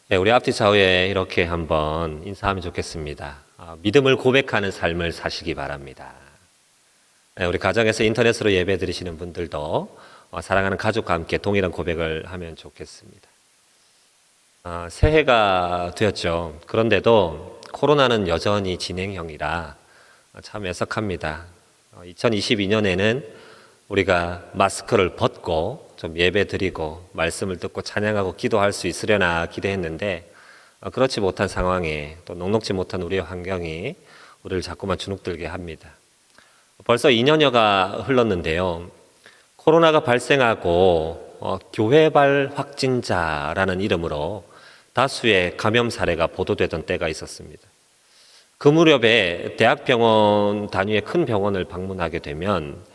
네, 우리 앞뒤 좌우에 이렇게 한번 인사하면 좋겠습니다. 믿음을 고백하는 삶을 사시기 바랍니다. 네, 우리 가정에서 인터넷으로 예배 드리시는 분들도 사랑하는 가족과 함께 동일한 고백을 하면 좋겠습니다. 새해가 되었죠. 그런데도 코로나는 여전히 진행형이라 참 애석합니다. 2022년에는 우리가 마스크를 벗고 좀 예배 드리고 말씀을 듣고 찬양하고 기도할 수 있으려나 기대했는데 그렇지 못한 상황에 또 녹록지 못한 우리의 환경이 우리를 자꾸만 주눅들게 합니다. 벌써 2년여가 흘렀는데요. 코로나가 발생하고 교회발 확진자라는 이름으로 다수의 감염 사례가 보도되던 때가 있었습니다. 그 무렵에 대학병원 단위의 큰 병원을 방문하게 되면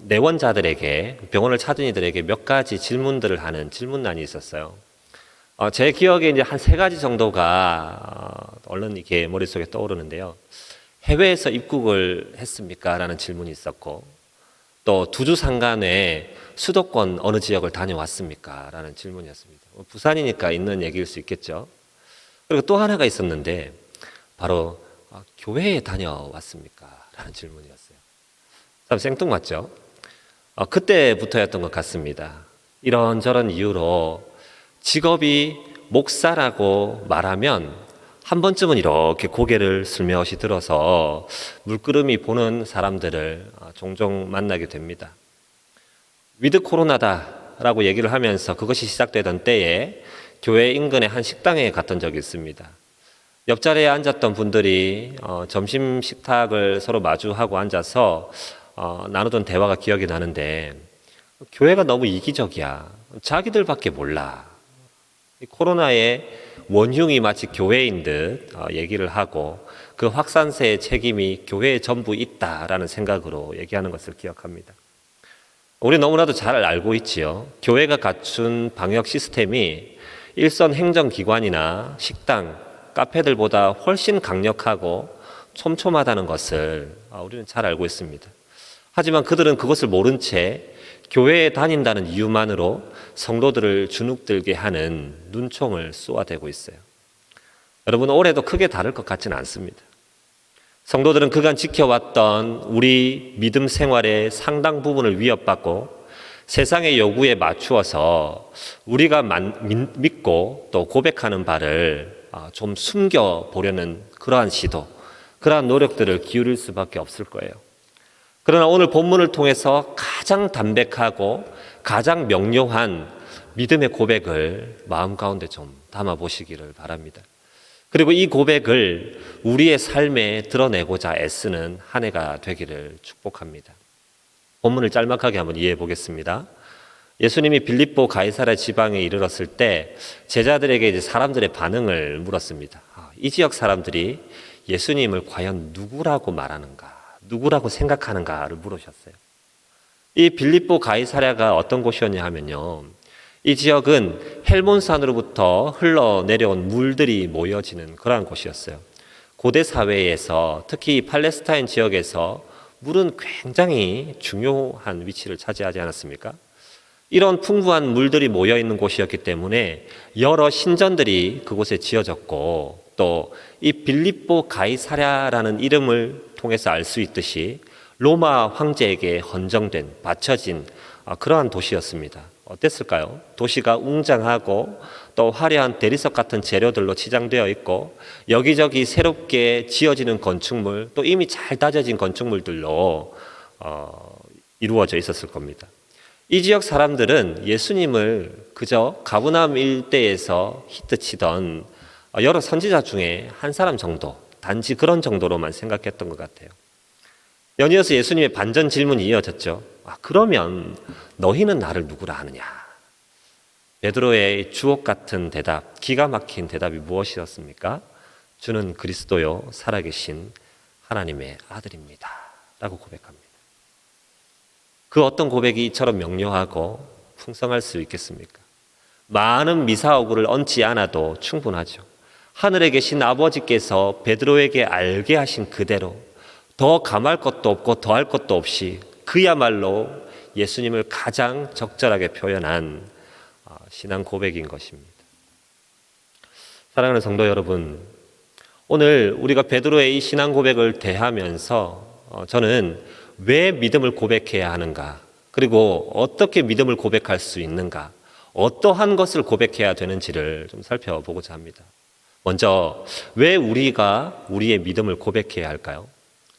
내원자들에게, 병원을 찾은 이들에게 몇 가지 질문들을 하는 질문란이 있었어요. 제 기억에 이제 한 3가지 정도가 얼른 이렇게 머릿속에 떠오르는데요. 해외에서 입국을 했습니까? 라는 질문이 있었고, 또 2주 상간에 수도권 어느 지역을 다녀왔습니까? 라는 질문이었습니다. 부산이니까 있는 얘기일 수 있겠죠. 그리고 또 하나가 있었는데, 바로 교회에 다녀왔습니까? 라는 질문이었어요. 참 생뚱맞죠? 그때부터였던 것 같습니다. 이런저런 이유로 직업이 목사라고 말하면 한 번쯤은 이렇게 고개를 슬며시 들어서 물끄러미 보는 사람들을 종종 만나게 됩니다. 위드 코로나다라고 얘기를 하면서 그것이 시작되던 때에 교회 인근의 한 식당에 갔던 적이 있습니다. 옆자리에 앉았던 분들이 점심 식탁을 서로 마주하고 앉아서 나누던 대화가 기억이 나는데, 교회가 너무 이기적이야. 자기들밖에 몰라. 코로나의 원흉이 마치 교회인 듯 얘기를 하고 그 확산세의 책임이 교회에 전부 있다라는 생각으로 얘기하는 것을 기억합니다. 우리 너무나도 잘 알고 있지요. 교회가 갖춘 방역 시스템이 일선 행정기관이나 식당, 카페들보다 훨씬 강력하고 촘촘하다는 것을 우리는 잘 알고 있습니다. 하지만 그들은 그것을 모른 채 교회에 다닌다는 이유만으로 성도들을 주눅들게 하는 눈총을 쏘아대고 있어요. 여러분, 올해도 크게 다를 것 같지는 않습니다. 성도들은 그간 지켜왔던 우리 믿음 생활의 상당 부분을 위협받고 세상의 요구에 맞추어서 우리가 믿고 또 고백하는 바를 좀 숨겨보려는 그러한 시도, 그러한 노력들을 기울일 수밖에 없을 거예요. 그러나 오늘 본문을 통해서 가장 담백하고 가장 명료한 믿음의 고백을 마음 가운데 좀 담아보시기를 바랍니다. 그리고 이 고백을 우리의 삶에 드러내고자 애쓰는 한 해가 되기를 축복합니다. 본문을 짤막하게 한번 이해해 보겠습니다. 예수님이 빌립보 가이사랴 지방에 이르렀을 때 제자들에게 이제 사람들의 반응을 물었습니다. 이 지역 사람들이 예수님을 과연 누구라고 말하는가? 누구라고 생각하는가를 물으셨어요. 이 빌립보 가이사랴가 어떤 곳이었냐 하면요, 이 지역은 헬몬산으로부터 흘러내려온 물들이 모여지는 그러한 곳이었어요. 고대 사회에서 특히 팔레스타인 지역에서 물은 굉장히 중요한 위치를 차지하지 않았습니까? 이런 풍부한 물들이 모여있는 곳이었기 때문에 여러 신전들이 그곳에 지어졌고, 또 이 빌립보 가이사랴라는 이름을 통해서 알 수 있듯이 로마 황제에게 헌정된, 바쳐진 그러한 도시였습니다. 어땠을까요? 도시가 웅장하고 또 화려한 대리석 같은 재료들로 치장되어 있고 여기저기 새롭게 지어지는 건축물, 또 이미 잘 다져진 건축물들로 이루어져 있었을 겁니다. 이 지역 사람들은 예수님을 그저 가버나움 일대에서 히트치던 여러 선지자 중에 한 사람 정도, 단지 그런 정도로만 생각했던 것 같아요. 연이어서 예수님의 반전 질문이 이어졌죠. 그러면 너희는 나를 누구라 하느냐? 베드로의 주옥 같은 대답, 기가 막힌 대답이 무엇이었습니까? 주는 그리스도요 살아계신 하나님의 아들입니다 라고 고백합니다. 그 어떤 고백이 이처럼 명료하고 풍성할 수 있겠습니까? 많은 미사오구를 얹지 않아도 충분하죠. 하늘에 계신 아버지께서 베드로에게 알게 하신 그대로 더 감할 것도 없고 더할 것도 없이 그야말로 예수님을 가장 적절하게 표현한 신앙 고백인 것입니다. 사랑하는 성도 여러분, 오늘 우리가 베드로의 이 신앙 고백을 대하면서 저는 왜 믿음을 고백해야 하는가, 그리고 어떻게 믿음을 고백할 수 있는가, 어떠한 것을 고백해야 되는지를 좀 살펴보고자 합니다. 먼저 왜 우리가 우리의 믿음을 고백해야 할까요?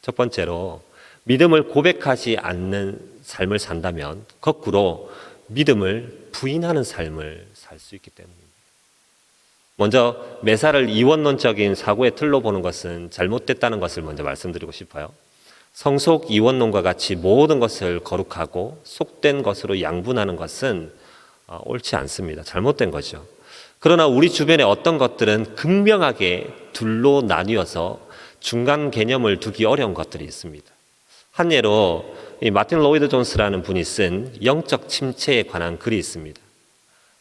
첫 번째로 믿음을 고백하지 않는 삶을 산다면 거꾸로 믿음을 부인하는 삶을 살 수 있기 때문입니다. 먼저 매사를 이원론적인 사고의 틀로 보는 것은 잘못됐다는 것을 먼저 말씀드리고 싶어요. 성속 이원론과 같이 모든 것을 거룩하고 속된 것으로 양분하는 것은 옳지 않습니다. 잘못된 거죠. 그러나 우리 주변에 어떤 것들은 극명하게 둘로 나뉘어서 중간 개념을 두기 어려운 것들이 있습니다. 한 예로 이 마틴 로이드 존스라는 분이 쓴 영적 침체에 관한 글이 있습니다.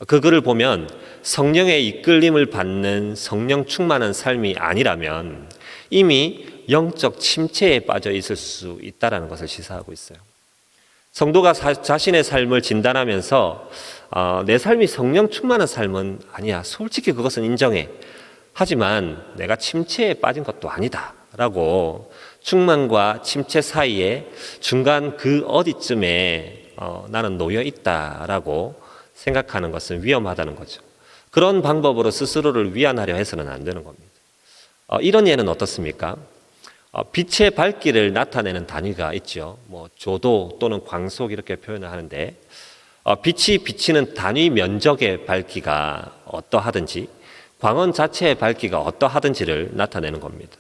그 글을 보면 성령의 이끌림을 받는 성령 충만한 삶이 아니라면 이미 영적 침체에 빠져 있을 수 있다는 것을 시사하고 있어요. 성도가 자신의 삶을 진단하면서 내 삶이 성령 충만한 삶은 아니야. 솔직히 그것은 인정해. 하지만 내가 침체에 빠진 것도 아니다. 라고 충만과 침체 사이에 중간 그 어디쯤에 나는 놓여 있다라고 생각하는 것은 위험하다는 거죠. 그런 방법으로 스스로를 위안하려 해서는 안 되는 겁니다. 이런 예는 어떻습니까? 빛의 밝기를 나타내는 단위가 있죠. 뭐 조도 또는 광속 이렇게 표현을 하는데 빛이 비치는 단위 면적의 밝기가 어떠하든지 광원 자체의 밝기가 어떠하든지를 나타내는 겁니다.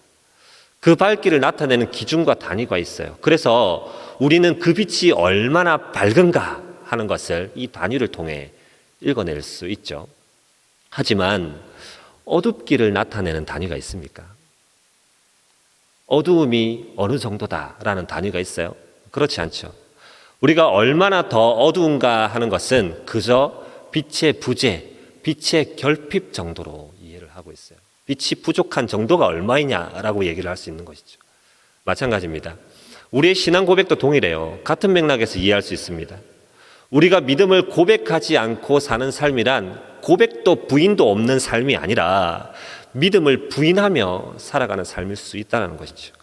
그 밝기를 나타내는 기준과 단위가 있어요. 그래서 우리는 그 빛이 얼마나 밝은가 하는 것을 이 단위를 통해 읽어낼 수 있죠. 하지만 어둡기를 나타내는 단위가 있습니까? 어두움이 어느 정도다라는 단위가 있어요? 그렇지 않죠. 우리가 얼마나 더 어두운가 하는 것은 그저 빛의 부재, 빛의 결핍 정도로 이해를 하고 있어요. 빛이 부족한 정도가 얼마이냐라고 얘기를 할 수 있는 것이죠. 마찬가지입니다. 우리의 신앙 고백도 동일해요. 같은 맥락에서 이해할 수 있습니다. 우리가 믿음을 고백하지 않고 사는 삶이란 고백도 부인도 없는 삶이 아니라 믿음을 부인하며 살아가는 삶일 수 있다는 것이죠.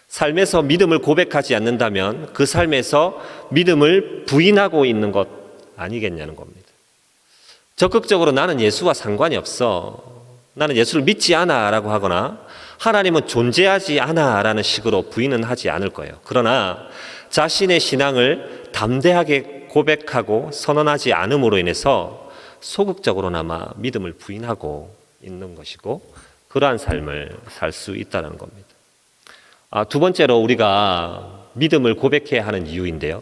삶에서 믿음을 고백하지 않는다면 그 삶에서 믿음을 부인하고 있는 것 아니겠냐는 겁니다. 적극적으로 나는 예수와 상관이 없어, 나는 예수를 믿지 않아 라고 하거나 하나님은 존재하지 않아 라는 식으로 부인은 하지 않을 거예요. 그러나 자신의 신앙을 담대하게 고백하고 선언하지 않음으로 인해서 소극적으로나마 믿음을 부인하고 있는 것이고 그러한 삶을 살 수 있다는 겁니다. 두 번째로 우리가 믿음을 고백해야 하는 이유인데요.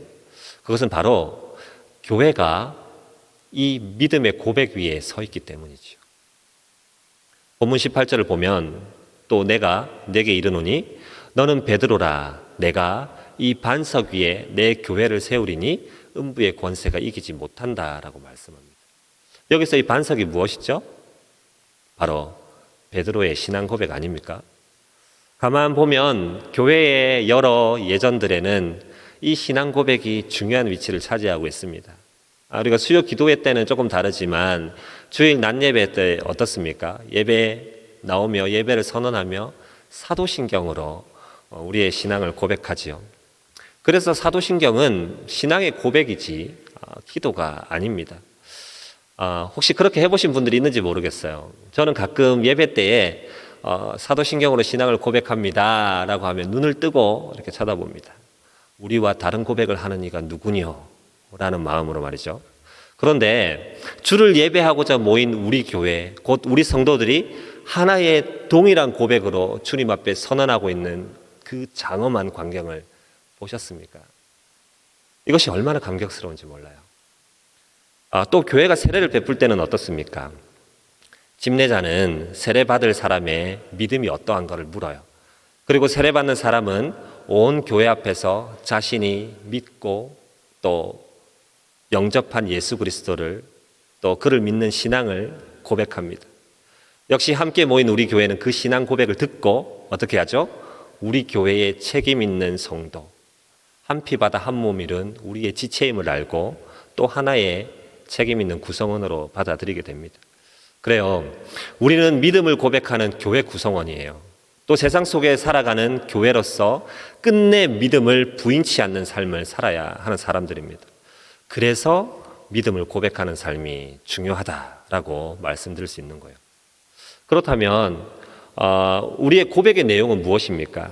그것은 바로 교회가 이 믿음의 고백 위에 서 있기 때문이죠. 본문 18절을 보면 또 내가 내게 이르노니 너는 베드로라 내가 이 반석 위에 내 교회를 세우리니 음부의 권세가 이기지 못한다라고 말씀합니다. 여기서 이 반석이 무엇이죠? 바로 베드로의 신앙 고백 아닙니까? 가만 보면 교회의 여러 예전들에는 이 신앙 고백이 중요한 위치를 차지하고 있습니다. 우리가 수요 기도회 때는 조금 다르지만 주일 낮 예배 때 어떻습니까? 예배 나오며 예배를 선언하며 사도신경으로 우리의 신앙을 고백하지요. 그래서 사도신경은 신앙의 고백이지 기도가 아닙니다. 혹시 그렇게 해보신 분들이 있는지 모르겠어요. 저는 가끔 예배 때에 사도신경으로 신앙을 고백합니다 라고 하면 눈을 뜨고 이렇게 쳐다봅니다. 우리와 다른 고백을 하는 이가 누구뇨? 라는 마음으로 말이죠. 그런데 주를 예배하고자 모인 우리 교회, 곧 우리 성도들이 하나의 동일한 고백으로 주님 앞에 선언하고 있는 그 장엄한 광경을 보셨습니까? 이것이 얼마나 감격스러운지 몰라요. 또 교회가 세례를 베풀 때는 어떻습니까? 집례자는 세례받을 사람의 믿음이 어떠한가를 물어요. 그리고 세례받는 사람은 온 교회 앞에서 자신이 믿고 또 영접한 예수 그리스도를 또 그를 믿는 신앙을 고백합니다. 역시 함께 모인 우리 교회는 그 신앙 고백을 듣고 어떻게 하죠? 우리 교회의 책임 있는 성도, 한 피 바다 한 몸 이룬 우리의 지체임을 알고 또 하나의 책임 있는 구성원으로 받아들이게 됩니다. 그래요. 우리는 믿음을 고백하는 교회 구성원이에요. 또 세상 속에 살아가는 교회로서 끝내 믿음을 부인치 않는 삶을 살아야 하는 사람들입니다. 그래서 믿음을 고백하는 삶이 중요하다라고 말씀드릴 수 있는 거예요. 그렇다면 우리의 고백의 내용은 무엇입니까?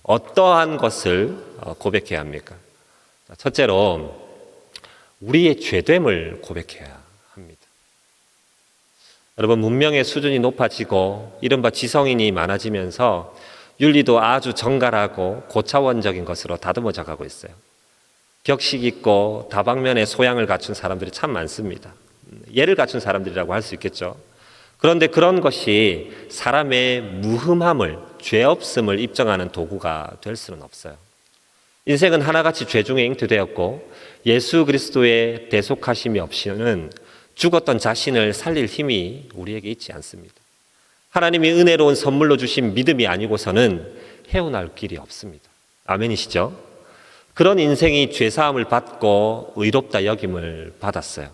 어떠한 것을 고백해야 합니까? 첫째로 우리의 죄됨을 고백해야 합니다. 여러분, 문명의 수준이 높아지고 이른바 지성인이 많아지면서 윤리도 아주 정갈하고 고차원적인 것으로 다듬어져 가고 있어요. 격식 있고 다방면의 소양을 갖춘 사람들이 참 많습니다. 예를 갖춘 사람들이라고 할 수 있겠죠. 그런데 그런 것이 사람의 무흠함을, 죄 없음을 입증하는 도구가 될 수는 없어요. 인생은 하나같이 죄 중에 잉태되었고 예수 그리스도의 대속하심이 없이는 죽었던 자신을 살릴 힘이 우리에게 있지 않습니다. 하나님이 은혜로운 선물로 주신 믿음이 아니고서는 헤어나올 길이 없습니다. 아멘이시죠? 그런 인생이 죄사함을 받고 의롭다 여김을 받았어요.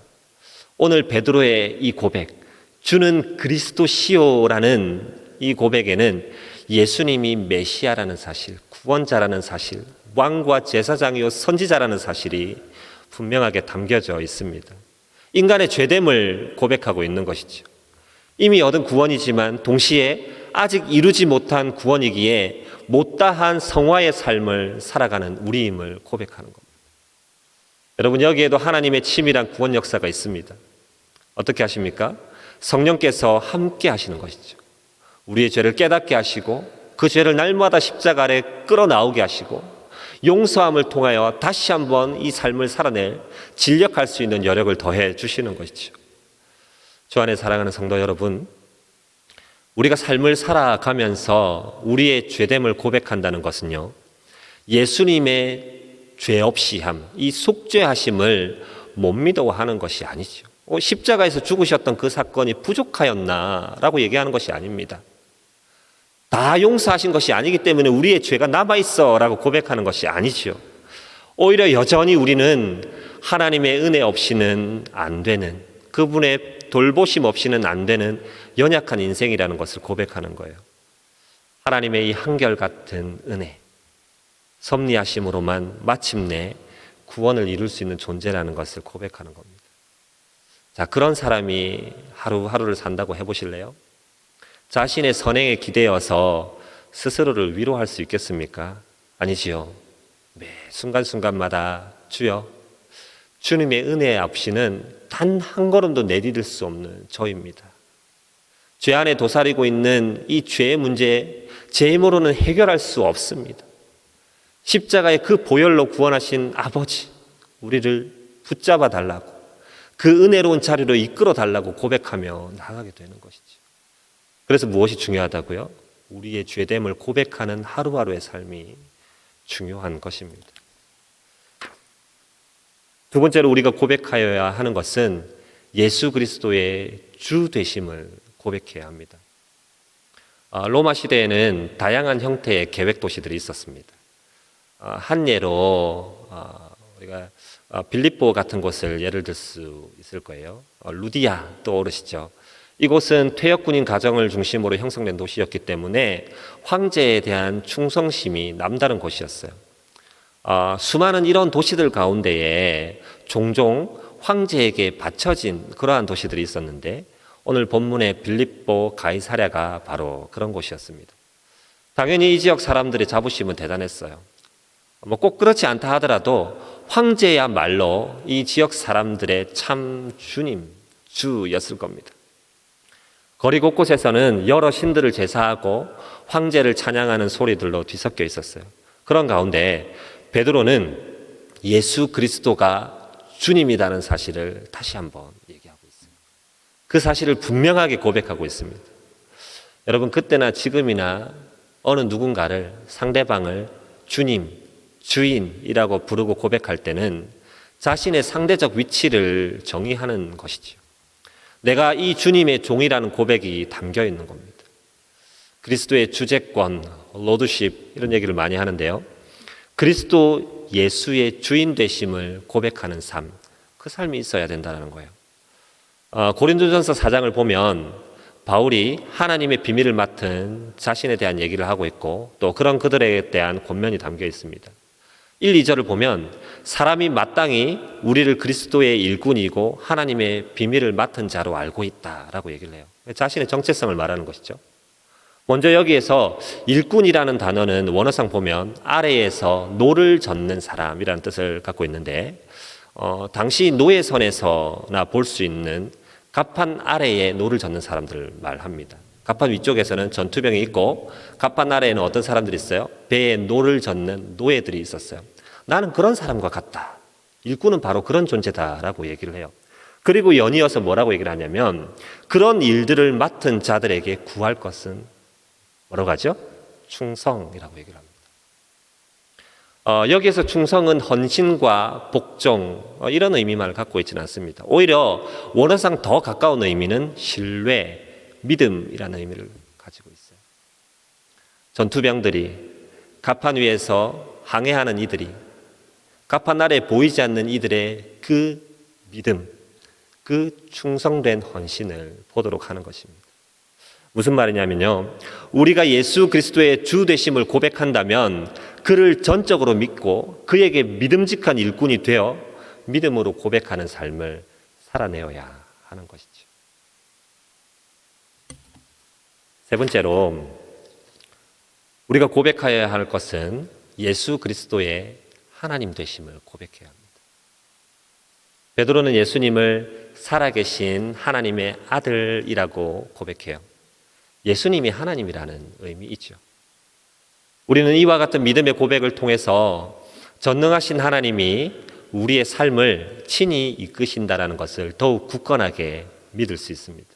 오늘 베드로의 이 고백, 주는 그리스도시요라는 이 고백에는 예수님이 메시아라는 사실, 구원자라는 사실, 왕과 제사장이요 선지자라는 사실이 분명하게 담겨져 있습니다. 인간의 죄됨을 고백하고 있는 것이죠. 이미 얻은 구원이지만 동시에 아직 이루지 못한 구원이기에 못다한 성화의 삶을 살아가는 우리임을 고백하는 겁니다. 여러분, 여기에도 하나님의 치밀한 구원 역사가 있습니다. 어떻게 하십니까? 성령께서 함께 하시는 것이죠. 우리의 죄를 깨닫게 하시고 그 죄를 날마다 십자가 아래 끌어나오게 하시고 용서함을 통하여 다시 한번 이 삶을 살아낼 진력할 수 있는 여력을 더해 주시는 것이죠. 주 안에 사랑하는 성도 여러분, 우리가 삶을 살아가면서 우리의 죄됨을 고백한다는 것은요, 예수님의 죄 없이함, 이 속죄하심을 못 믿어하는 것이 아니죠. 십자가에서 죽으셨던 그 사건이 부족하였나라고 얘기하는 것이 아닙니다. 다 용서하신 것이 아니기 때문에 우리의 죄가 남아있어라고 고백하는 것이 아니죠. 오히려 여전히 우리는 하나님의 은혜 없이는 안 되는, 그분의 돌보심 없이는 안 되는 연약한 인생이라는 것을 고백하는 거예요. 하나님의 이 한결같은 은혜, 섭리하심으로만 마침내 구원을 이룰 수 있는 존재라는 것을 고백하는 겁니다. 자, 그런 사람이 하루하루를 산다고 해보실래요? 자신의 선행에 기대어서 스스로를 위로할 수 있겠습니까? 아니지요. 매 순간순간마다 주여, 주님의 은혜 없이는 단 한 걸음도 내디딜 수 없는 저입니다. 죄 안에 도사리고 있는 이 죄의 문제, 제 힘으로는 해결할 수 없습니다. 십자가의 그 보혈로 구원하신 아버지, 우리를 붙잡아 달라고, 그 은혜로운 자리로 이끌어 달라고 고백하며 나가게 되는 것이죠. 그래서 무엇이 중요하다고요? 우리의 죄됨을 고백하는 하루하루의 삶이 중요한 것입니다. 두 번째로 우리가 고백하여야 하는 것은 예수 그리스도의 주 되심을 고백해야 합니다. 로마 시대에는 다양한 형태의 계획 도시들이 있었습니다. 한 예로 우리가 빌립보 같은 곳을 예를 들 수 있을 거예요. 루디아 떠오르시죠? 이곳은 퇴역군인 가정을 중심으로 형성된 도시였기 때문에 황제에 대한 충성심이 남다른 곳이었어요. 수많은 이런 도시들 가운데에 종종 황제에게 바쳐진 그러한 도시들이 있었는데 오늘 본문의 빌립보 가이사랴가 바로 그런 곳이었습니다. 당연히 이 지역 사람들의 자부심은 대단했어요. 꼭 그렇지 않다 하더라도 황제야말로 이 지역 사람들의 참 주님, 주였을 겁니다. 거리 곳곳에서는 여러 신들을 제사하고 황제를 찬양하는 소리들로 뒤섞여 있었어요. 그런 가운데 베드로는 예수 그리스도가 주님이라는 사실을 다시 한번 얘기하고 있어요. 그 사실을 분명하게 고백하고 있습니다. 여러분, 그때나 지금이나 어느 누군가를, 상대방을 주님, 주인이라고 부르고 고백할 때는 자신의 상대적 위치를 정의하는 것이지요. 내가 이 주님의 종이라는 고백이 담겨 있는 겁니다. 그리스도의 주재권, 로드십 이런 얘기를 많이 하는데요. 그리스도 예수의 주인 되심을 고백하는 삶, 그 삶이 있어야 된다는 거예요. 고린도전서 4장을 보면 바울이 하나님의 비밀을 맡은 자신에 대한 얘기를 하고 있고 또 그런 그들에 대한 권면이 담겨 있습니다. 1, 2절을 보면 사람이 마땅히 우리를 그리스도의 일꾼이고 하나님의 비밀을 맡은 자로 알고 있다라고 얘기를 해요. 자신의 정체성을 말하는 것이죠. 먼저 여기에서 일꾼이라는 단어는 원어상 보면 아래에서 노를 젓는 사람이라는 뜻을 갖고 있는데 당시 노예선에서나 볼 수 있는 갑판 아래에 노를 젓는 사람들을 말합니다. 갑판 위쪽에서는 전투병이 있고 갑판 아래에는 어떤 사람들이 있어요? 배에 노를 젓는 노예들이 있었어요. 나는 그런 사람과 같다. 일꾼은 바로 그런 존재다라고 얘기를 해요. 그리고 연이어서 뭐라고 얘기를 하냐면 그런 일들을 맡은 자들에게 구할 것은 뭐라고 하죠? 충성이라고 얘기를 합니다. 여기에서 충성은 헌신과 복종 이런 의미만 갖고 있지는 않습니다. 오히려 원어상 더 가까운 의미는 신뢰, 믿음이라는 의미를 가지고 있어요. 전투병들이 갑판 위에서 항해하는 이들이 갑판 아래 보이지 않는 이들의 그 믿음, 그 충성된 헌신을 보도록 하는 것입니다. 무슨 말이냐면요, 우리가 예수 그리스도의 주 되심을 고백한다면 그를 전적으로 믿고 그에게 믿음직한 일꾼이 되어 믿음으로 고백하는 삶을 살아내어야 하는 것이죠. 세 번째로 우리가 고백해야 할 것은 예수 그리스도의 하나님 되심을 고백해야 합니다. 베드로는 예수님을 살아계신 하나님의 아들이라고 고백해요. 예수님이 하나님이라는 의미이죠. 우리는 이와 같은 믿음의 고백을 통해서 전능하신 하나님이 우리의 삶을 친히 이끄신다라는 것을 더욱 굳건하게 믿을 수 있습니다.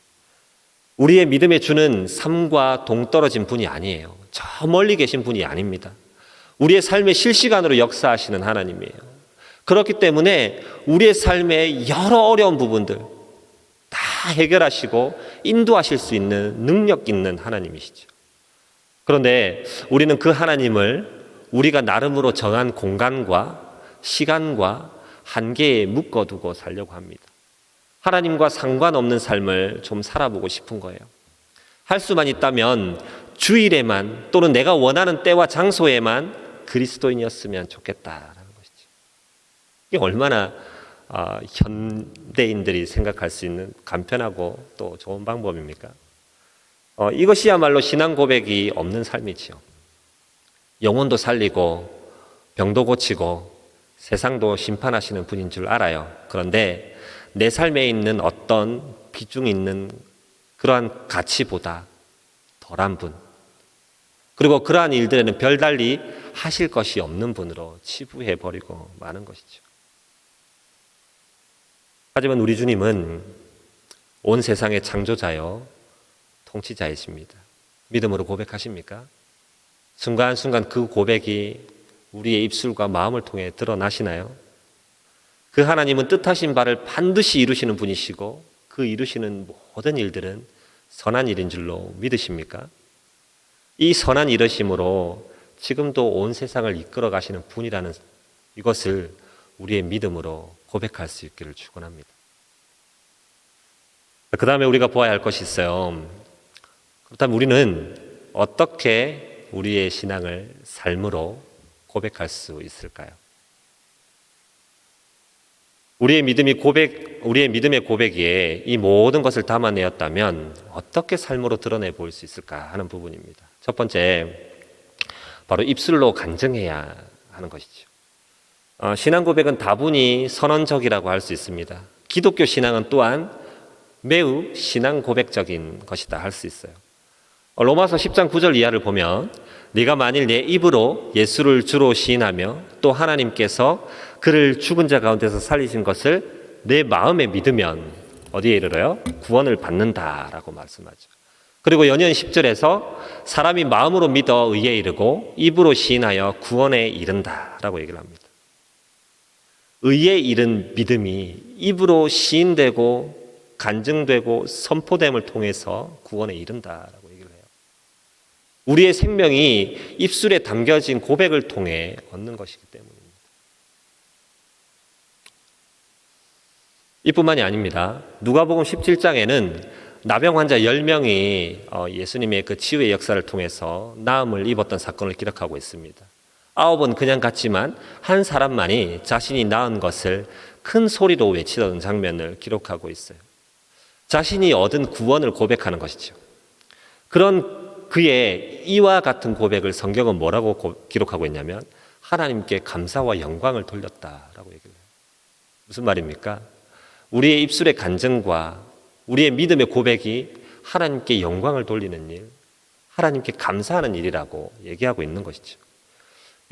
우리의 믿음의 주는 삶과 동떨어진 분이 아니에요. 저 멀리 계신 분이 아닙니다. 우리의 삶에 실시간으로 역사하시는 하나님이에요. 그렇기 때문에 우리의 삶의 여러 어려운 부분들 다 해결하시고 인도하실 수 있는 능력 있는 하나님이시죠. 그런데 우리는 그 하나님을 우리가 나름으로 정한 공간과 시간과 한계에 묶어두고 살려고 합니다. 하나님과 상관없는 삶을 좀 살아보고 싶은 거예요. 할 수만 있다면 주일에만 또는 내가 원하는 때와 장소에만 그리스도인이었으면 좋겠다라는 것이죠. 이게 얼마나 현대인들이 생각할 수 있는 간편하고 또 좋은 방법입니까? 이것이야말로 신앙 고백이 없는 삶이지요. 영혼도 살리고 병도 고치고 세상도 심판하시는 분인 줄 알아요. 그런데 내 삶에 있는 어떤 비중 있는 그러한 가치보다 덜한 분, 그리고 그러한 일들에는 별달리 하실 것이 없는 분으로 치부해버리고 마는 것이죠. 하지만 우리 주님은 온 세상의 창조자요 통치자이십니다. 믿음으로 고백하십니까? 순간순간 그 고백이 우리의 입술과 마음을 통해 드러나시나요? 그 하나님은 뜻하신 바를 반드시 이루시는 분이시고 그 이루시는 모든 일들은 선한 일인 줄로 믿으십니까? 이 선한 이루심으로 지금도 온 세상을 이끌어 가시는 분이라는 이것을 우리의 믿음으로 고백할 수 있기를 축원합니다. 그 다음에 우리가 보아야 할 것이 있어요. 그렇다면 우리는 어떻게 우리의 신앙을 삶으로 고백할 수 있을까요? 우리의 믿음의 고백에 이 모든 것을 담아내었다면 어떻게 삶으로 드러내 보일 수 있을까 하는 부분입니다. 첫 번째, 바로 입술로 간증해야 하는 것이죠. 신앙 고백은 다분히 선언적이라고 할 수 있습니다. 기독교 신앙은 또한 매우 신앙 고백적인 것이다 할 수 있어요. 로마서 10장 9절 이하를 보면 네가 만일 내 입으로 예수를 주로 시인하며 또 하나님께서 그를 죽은 자 가운데서 살리신 것을 내 마음에 믿으면 어디에 이르러요? 구원을 받는다라고 말씀하죠. 그리고 연이은 10절에서 사람이 마음으로 믿어 의에 이르고 입으로 시인하여 구원에 이른다라고 얘기를 합니다. 의에 이른 믿음이 입으로 시인되고 간증되고 선포됨을 통해서 구원에 이른다라고 얘기를 해요. 우리의 생명이 입술에 담겨진 고백을 통해 얻는 것이기 때문입니다. 이뿐만이 아닙니다. 누가복음 17장에는 나병 환자 10명이 예수님의 그 치유의 역사를 통해서 나음을 입었던 사건을 기록하고 있습니다. 9은 그냥 갔지만 한 사람만이 자신이 나은 것을 큰 소리로 외치던 장면을 기록하고 있어요. 자신이 얻은 구원을 고백하는 것이죠. 그런 그의 이와 같은 고백을 성경은 뭐라고 기록하고 있냐면 하나님께 감사와 영광을 돌렸다라고 얘기를 해요. 무슨 말입니까? 우리의 입술의 간증과 우리의 믿음의 고백이 하나님께 영광을 돌리는 일, 하나님께 감사하는 일이라고 얘기하고 있는 것이죠.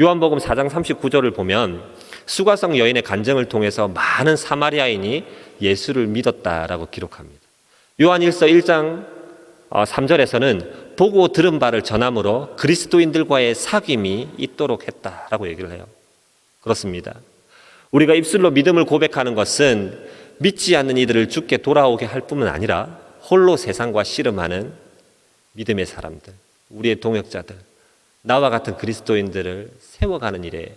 요한복음 4장 39절을 보면 수가성 여인의 간증을 통해서 많은 사마리아인이 예수를 믿었다라고 기록합니다. 요한일서 1장 3절에서는 보고 들은 바를 전함으로 그리스도인들과의 사귐이 있도록 했다라고 얘기를 해요. 그렇습니다. 우리가 입술로 믿음을 고백하는 것은 믿지 않는 이들을 주께 돌아오게 할 뿐만 아니라 홀로 세상과 씨름하는 믿음의 사람들, 우리의 동역자들, 나와 같은 그리스도인들을 세워가는 일에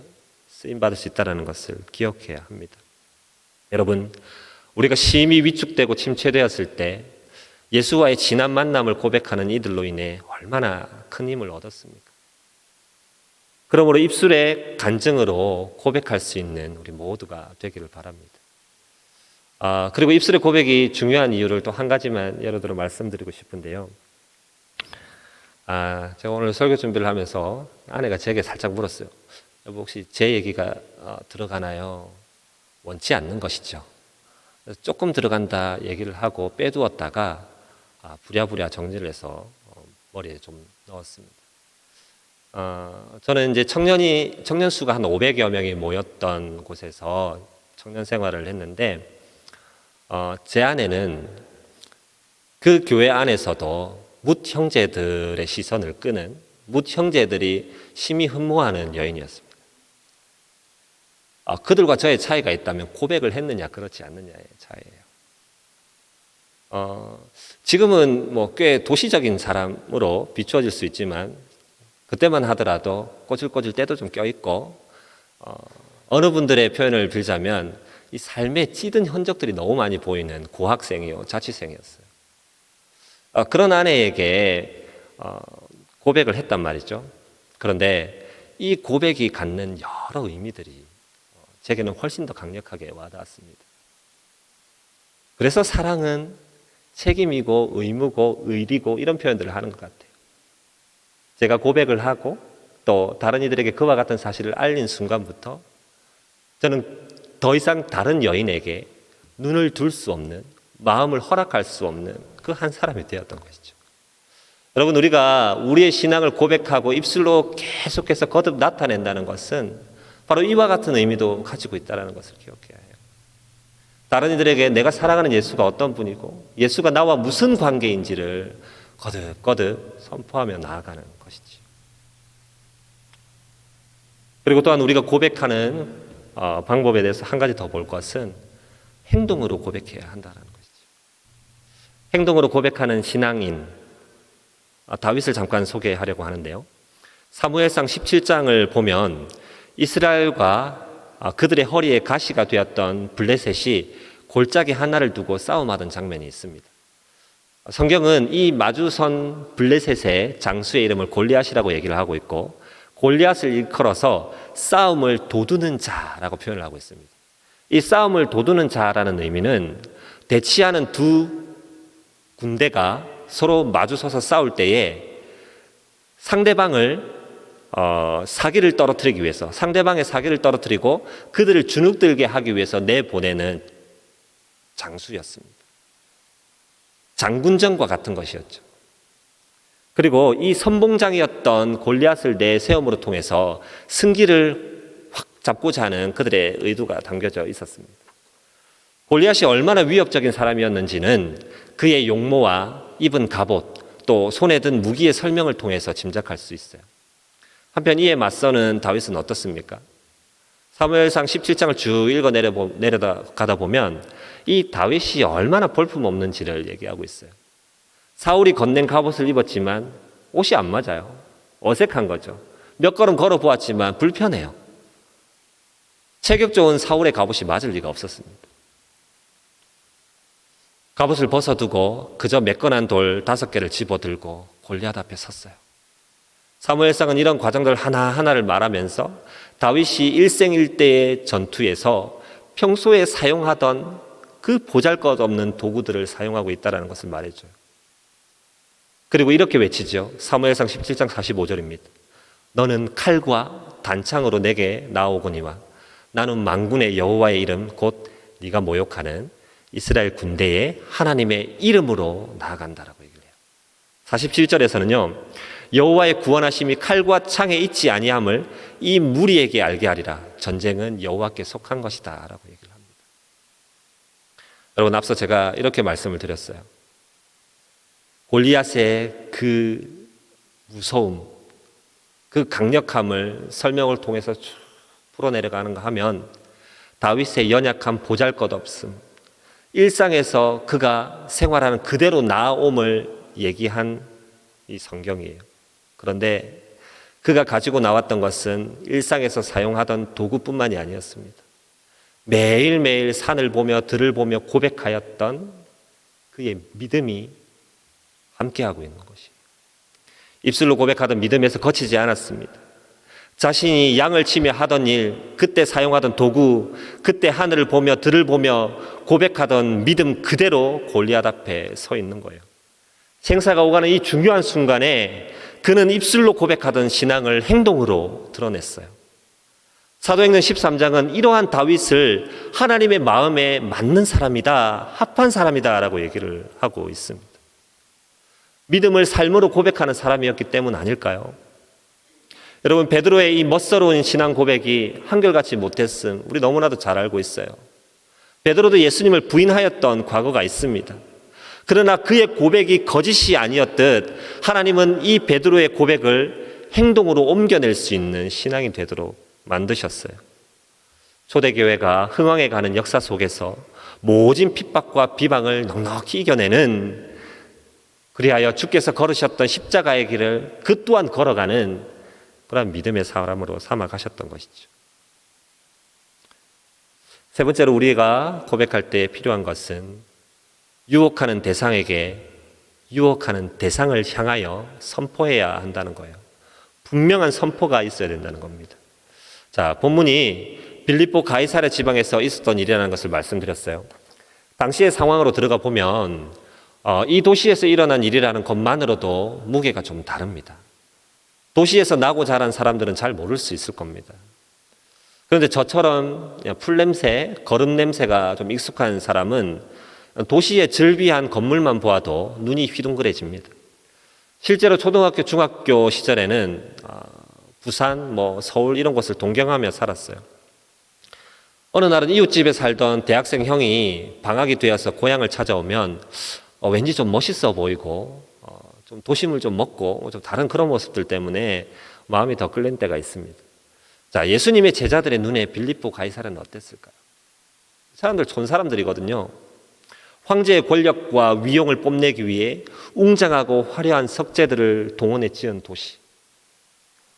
쓰임받을 수 있다는 것을 기억해야 합니다. 여러분, 우리가 심히 위축되고 침체되었을 때 예수와의 진한 만남을 고백하는 이들로 인해 얼마나 큰 힘을 얻었습니까? 그러므로 입술의 간증으로 고백할 수 있는 우리 모두가 되기를 바랍니다. 그리고 입술의 고백이 중요한 이유를 또 한 가지만 예를 들어 말씀드리고 싶은데요. 제가 오늘 설교 준비를 하면서 아내가 제게 살짝 물었어요. 여보, 혹시 제 얘기가 들어가나요? 원치 않는 것이죠. 그래서 조금 들어간다 얘기를 하고 빼두었다가 부랴부랴 정리를 해서 머리에 좀 넣었습니다. 저는 이제 청년 수가 한 500여 명이 모였던 곳에서 청년 생활을 했는데 제 아내는 그 교회 안에서도 뭇 형제들의 시선을 끄는, 뭇 형제들이 심히 흠모하는 여인이었습니다. 그들과 저의 차이가 있다면 고백을 했느냐 그렇지 않느냐의 차이예요. 지금은 뭐 꽤 도시적인 사람으로 비추어질 수 있지만 그때만 하더라도 꼬질꼬질 때도 좀 껴있고 어느 분들의 표현을 빌자면 이 삶에 찌든 흔적들이 너무 많이 보이는 고학생이요 자취생이었어요. 그런 아내에게 고백을 했단 말이죠. 그런데 이 고백이 갖는 여러 의미들이 제게는 훨씬 더 강력하게 와닿았습니다. 그래서 사랑은 책임이고 의무고 의리고 이런 표현들을 하는 것 같아요. 제가 고백을 하고 또 다른 이들에게 그와 같은 사실을 알린 순간부터 저는 더 이상 다른 여인에게 눈을 둘 수 없는, 마음을 허락할 수 없는 그 한 사람이 되었던 것이죠. 여러분, 우리가 우리의 신앙을 고백하고 입술로 계속해서 거듭 나타낸다는 것은 바로 이와 같은 의미도 가지고 있다는 것을 기억해야 해요. 다른 이들에게 내가 사랑하는 예수가 어떤 분이고 예수가 나와 무슨 관계인지를 거듭거듭 선포하며 나아가는 것이지. 그리고 또한 우리가 고백하는 방법에 대해서 한 가지 더 볼 것은 행동으로 고백해야 한다는 것이죠. 행동으로 고백하는 신앙인 다윗을 잠깐 소개하려고 하는데요. 사무엘상 17장을 보면 이스라엘과 그들의 허리에 가시가 되었던 블레셋이 골짜기 하나를 두고 싸움하던 장면이 있습니다. 성경은 이 마주선 블레셋의 장수의 이름을 골리앗이라고 얘기를 하고 있고 골리앗을 일컬어서 싸움을 도두는 자라고 표현을 하고 있습니다. 이 싸움을 도두는 자라는 의미는 대치하는 두 군대가 서로 마주서서 싸울 때에 상대방을 사기를 떨어뜨리기 위해서 상대방의 사기를 떨어뜨리고 그들을 주눅들게 하기 위해서 내보내는 장수였습니다. 장군전과 같은 것이었죠. 그리고 이 선봉장이었던 골리앗을 내세움으로 통해서 승기를 확 잡고자 하는 그들의 의도가 담겨져 있었습니다. 골리앗이 얼마나 위협적인 사람이었는지는 그의 용모와 입은 갑옷 또 손에 든 무기의 설명을 통해서 짐작할 수 있어요. 한편 이에 맞서는 다윗은 어떻습니까? 사무엘상 17장을 쭉 읽어 내려가다 보면 이 다윗이 얼마나 볼품없는지를 얘기하고 있어요. 사울이 건넨 갑옷을 입었지만 옷이 안 맞아요. 어색한 거죠. 몇 걸음 걸어 보았지만 불편해요. 체격 좋은 사울의 갑옷이 맞을 리가 없었습니다. 갑옷을 벗어두고 그저 매끈한 돌 5개를 집어들고 골리앗 앞에 섰어요. 사무엘상은 이런 과정들 하나하나를 말하면서 다윗이 일생일대의 전투에서 평소에 사용하던 그 보잘것없는 도구들을 사용하고 있다는 것을 말해줘요. 그리고 이렇게 외치죠. 사무엘상 17장 45절입니다. 너는 칼과 단창으로 내게 나오거니와 나는 만군의 여호와의 이름 곧 네가 모욕하는 이스라엘 군대의 하나님의 이름으로 나아간다라고 얘기를 해요. 47절에서는요. 여호와의 구원하심이 칼과 창에 있지 아니함을 이 무리에게 알게 하리라. 전쟁은 여호와께 속한 것이다 라고 얘기를 합니다. 여러분, 앞서 제가 이렇게 말씀을 드렸어요. 골리앗의 그 무서움, 그 강력함을 설명을 통해서 쭉 풀어내려가는가 하면 다윗의 연약한 보잘것없음, 일상에서 그가 생활하는 그대로 나아옴을 얘기한 이 성경이에요. 그런데 그가 가지고 나왔던 것은 일상에서 사용하던 도구뿐만이 아니었습니다. 매일매일 산을 보며 들을 보며 고백하였던 그의 믿음이 함께하고 있는 것이에요. 입술로 고백하던 믿음에서 거치지 않았습니다. 자신이 양을 치며 하던 일, 그때 사용하던 도구, 그때 하늘을 보며 들을 보며 고백하던 믿음 그대로 골리앗 앞에 서 있는 거예요. 생사가 오가는 이 중요한 순간에 그는 입술로 고백하던 신앙을 행동으로 드러냈어요. 사도행전 13장은 이러한 다윗을 하나님의 마음에 맞는 사람이다, 합한 사람이다 라고 얘기를 하고 있습니다. 믿음을 삶으로 고백하는 사람이었기 때문 아닐까요? 여러분, 베드로의 이 멋스러운 신앙 고백이 한결같이 못했음 우리 너무나도 잘 알고 있어요. 베드로도 예수님을 부인하였던 과거가 있습니다. 그러나 그의 고백이 거짓이 아니었듯 하나님은 이 베드로의 고백을 행동으로 옮겨낼 수 있는 신앙이 되도록 만드셨어요. 초대교회가 흥왕해 가는 역사 속에서 모진 핍박과 비방을 넉넉히 이겨내는, 그리하여 주께서 걸으셨던 십자가의 길을 그 또한 걸어가는 그런 믿음의 사람으로 삼아 가셨던 것이죠. 세 번째로 우리가 고백할 때 필요한 것은 유혹하는 대상에게 유혹하는 대상을 향하여 선포해야 한다는 거예요. 분명한 선포가 있어야 된다는 겁니다. 자, 본문이 빌립보 가이사랴 지방에서 있었던 일이라는 것을 말씀드렸어요. 당시의 상황으로 들어가 보면 이 도시에서 일어난 일이라는 것만으로도 무게가 좀 다릅니다. 도시에서 나고 자란 사람들은 잘 모를 수 있을 겁니다. 그런데 저처럼 풀냄새, 거름 냄새가 좀 익숙한 사람은 도시의 즐비한 건물만 보아도 눈이 휘둥그레집니다. 실제로 초등학교, 중학교 시절에는 부산, 서울 이런 곳을 동경하며 살았어요. 어느 날은 이웃집에 살던 대학생 형이 방학이 되어서 고향을 찾아오면 왠지 좀 멋있어 보이고 좀 도심을 좀 먹고 좀 다른 그런 모습들 때문에 마음이 더 끌린 때가 있습니다. 자, 예수님의 제자들의 눈에 빌립보 가이사랴는 어땠을까요? 사람들 촌 사람들이거든요. 황제의 권력과 위용을 뽐내기 위해 웅장하고 화려한 석재들을 동원해 지은 도시.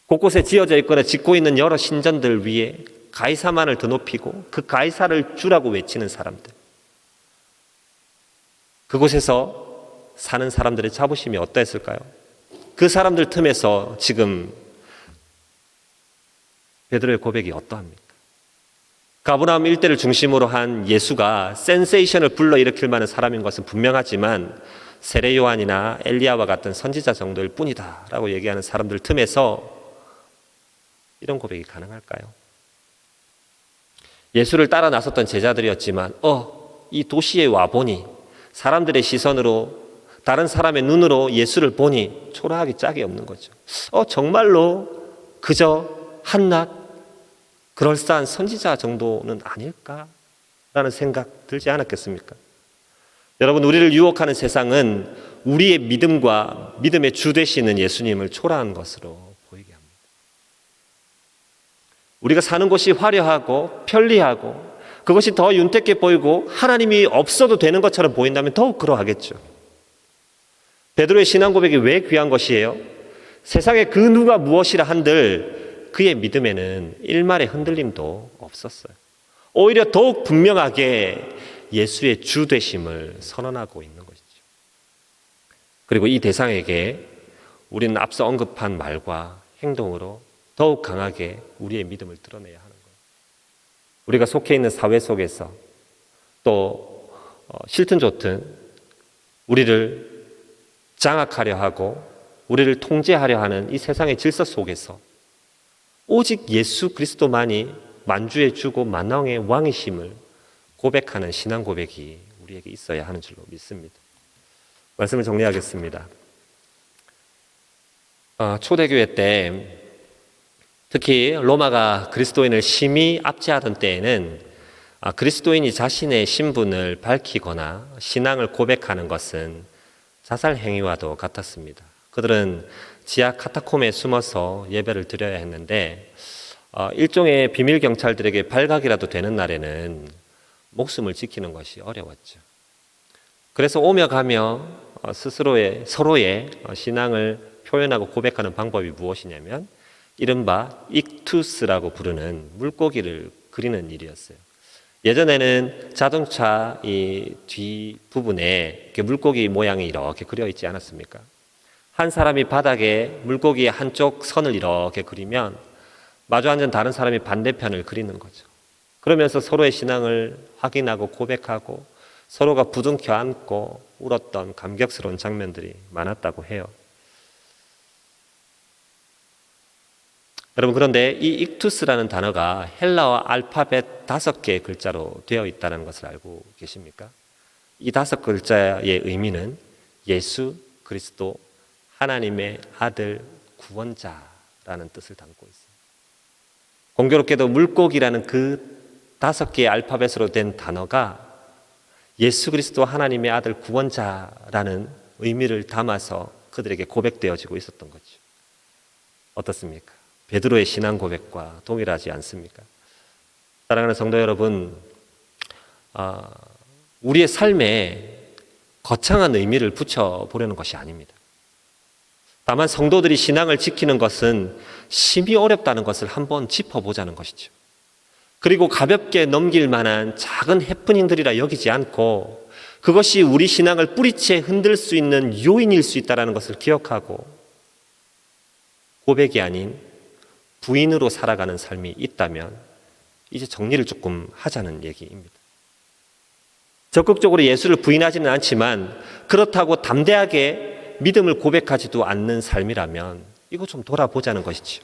곳곳에 지어져 있거나 짓고 있는 여러 신전들 위에 가이사만을 드높이고 그 가이사를 주라고 외치는 사람들. 그곳에서 사는 사람들의 자부심이 어떠했을까요? 그 사람들 틈에서 지금 베드로의 고백이 어떠합니까? 가브라함 일대를 중심으로 한 예수가 센세이션을 불러일으킬 만한 사람인 것은 분명하지만 세례 요한이나 엘리야와 같은 선지자 정도일 뿐이다 라고 얘기하는 사람들 틈에서 이런 고백이 가능할까요? 예수를 따라 나섰던 제자들이었지만 이 도시에 와보니 사람들의 시선으로, 다른 사람의 눈으로 예수를 보니 초라하기 짝이 없는 거죠. 정말로 그저 한낱 그럴싸한 선지자 정도는 아닐까라는 생각 들지 않았겠습니까? 여러분, 우리를 유혹하는 세상은 우리의 믿음과 믿음의 주 되시는 예수님을 초라한 것으로 보이게 합니다. 우리가 사는 곳이 화려하고 편리하고 그것이 더 윤택해 보이고 하나님이 없어도 되는 것처럼 보인다면 더욱 그러하겠죠. 베드로의 신앙 고백이 왜 귀한 것이에요? 세상에 그 누가 무엇이라 한들 그의 믿음에는 일말의 흔들림도 없었어요. 오히려 더욱 분명하게 예수의 주 되심을 선언하고 있는 것이죠. 그리고 이 대상에게 우리는 앞서 언급한 말과 행동으로 더욱 강하게 우리의 믿음을 드러내야 하는 거예요. 우리가 속해 있는 사회 속에서 또 싫든 좋든 우리를 장악하려 하고 우리를 통제하려 하는 이 세상의 질서 속에서 오직 예수 그리스도만이 만주의 주고 만왕의 왕이심을 고백하는 신앙 고백이 우리에게 있어야 하는 줄로 믿습니다. 말씀을 정리하겠습니다. 초대교회 때 특히 로마가 그리스도인을 심히 압제하던 때에는 그리스도인이 자신의 신분을 밝히거나 신앙을 고백하는 것은 자살 행위와도 같았습니다. 그들은 지하 카타콤에 숨어서 예배를 드려야 했는데 일종의 비밀 경찰들에게 발각이라도 되는 날에는 목숨을 지키는 것이 어려웠죠. 그래서 오며 가며 서로의 신앙을 표현하고 고백하는 방법이 무엇이냐면 이른바 익투스라고 부르는 물고기를 그리는 일이었어요. 예전에는 자동차 이 뒤 부분에 물고기 모양이 이렇게 그려 있지 않았습니까? 한 사람이 바닥에 물고기의 한쪽 선을 이렇게 그리면 마주 앉은 다른 사람이 반대편을 그리는 거죠. 그러면서 서로의 신앙을 확인하고 고백하고 서로가 부둥켜 안고 울었던 감격스러운 장면들이 많았다고 해요. 여러분, 그런데 이 익투스라는 단어가 헬라어 알파벳 5개의 글자로 되어 있다는 것을 알고 계십니까? 이 5글자의 의미는 예수 그리스도 하나님의 아들 구원자라는 뜻을 담고 있습니다. 공교롭게도 물고기라는 그 5개의 알파벳으로 된 단어가 예수 그리스도 하나님의 아들 구원자라는 의미를 담아서 그들에게 고백되어지고 있었던 거죠. 어떻습니까? 베드로의 신앙 고백과 동일하지 않습니까? 사랑하는 성도 여러분, 우리의 삶에 거창한 의미를 붙여보려는 것이 아닙니다. 다만 성도들이 신앙을 지키는 것은 심히 어렵다는 것을 한번 짚어보자는 것이죠. 그리고 가볍게 넘길 만한 작은 해프닝들이라 여기지 않고 그것이 우리 신앙을 뿌리채 흔들 수 있는 요인일 수 있다는 것을 기억하고 고백이 아닌 부인으로 살아가는 삶이 있다면 이제 정리를 조금 하자는 얘기입니다. 적극적으로 예수를 부인하지는 않지만 그렇다고 담대하게 믿음을 고백하지도 않는 삶이라면 이거 좀 돌아보자는 것이죠.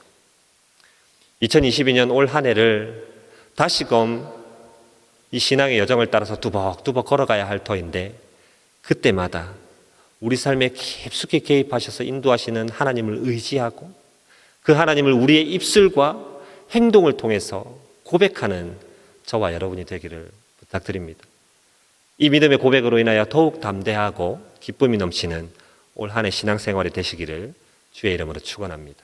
2022년 올 한 해를 다시금 이 신앙의 여정을 따라서 두벅두벅 걸어가야 할 터인데 그때마다 우리 삶에 깊숙이 개입하셔서 인도하시는 하나님을 의지하고 그 하나님을 우리의 입술과 행동을 통해서 고백하는 저와 여러분이 되기를 부탁드립니다. 이 믿음의 고백으로 인하여 더욱 담대하고 기쁨이 넘치는 올 한 해 신앙생활이 되시기를 주의 이름으로 축원합니다.